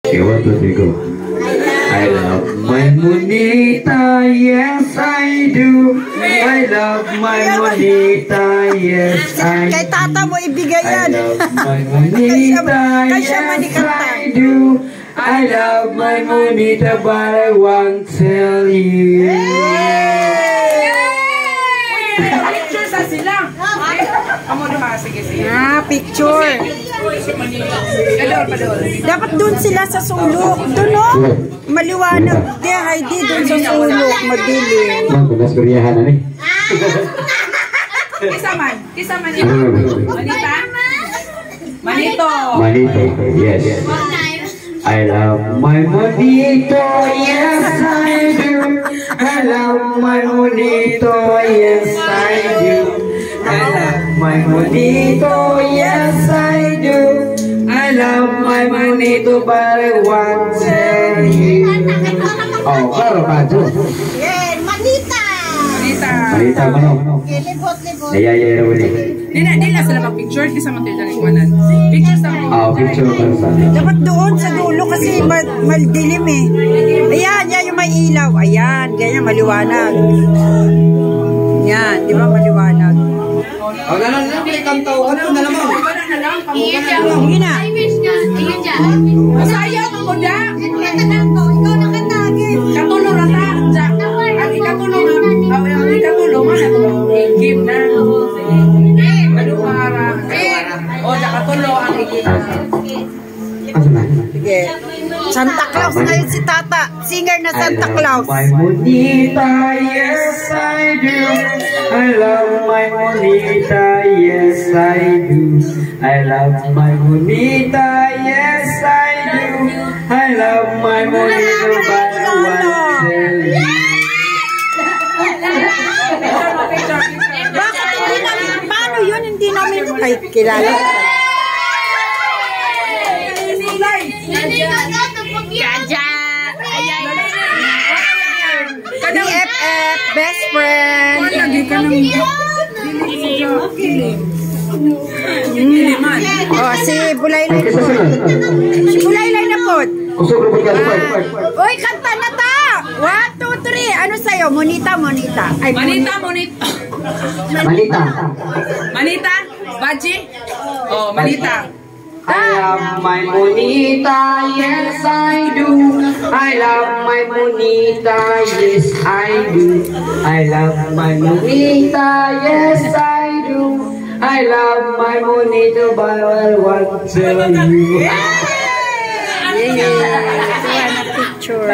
Okay, 1, 2, 3, go. I love my monita, yes I do. I love my monita, yes I do. Kay tata mo ibigay yan. I love my monita, yes I do. I love my monita, but I won't tell you. Picture sa sila. Amo na sige. Picture. Padol. Dapat doon sila sa sulok. Doon o. Maliwanag. Di, Heidi, doon sa sulok. Madilim. Bukas kuryahan na rin. Kisa man ito. Manito. Manito, yes. I love my monito, yes I do. I love my monito, yes I do. I love my monito, yes I do. I love my monito, but I won't tell you. Oh, claro, Kajo. Yeah, manita. Manita mo no? Libot-libot. Nayayay na ulit. Di na sila mag-picture kasi matulad picture sa Picture mo sa Dapat doon sa dulo kasi madilim eh. Ayan, yan yung may ilaw. Ayan, ganyan maliwanag. Yan, di ba maliwanag? nalang kanto. Ano na lang mo? Sige na. Masaya mo da. Ikaw na kanagin. Katulong rata. Ang ikatulong game na. Kaduara. O, nakatulo ang Sige. Santa Claus ngayon si Tata. Singer na Santa Claus. My monita, yes I do. I love my monita, yes I do. I love my monita, yes I do. I love my monita, but I won't tell you. Bakit hindi namin, paano yun? Hindi namin ay kilala. BFF, best friend. lagi ka ng Oh, si Bulaylay po. Si Bulaylay na po. Uy, kanta na ta! 1, 2, 3. Ano sa'yo? Monita. Ay, Manita. Manita. Baji? Oh, Manita. I love my monita, yes I do. I love my monita, yes I do. I love my monita, yes I do. I love my monita, but I won't tell you. yeah. Picture.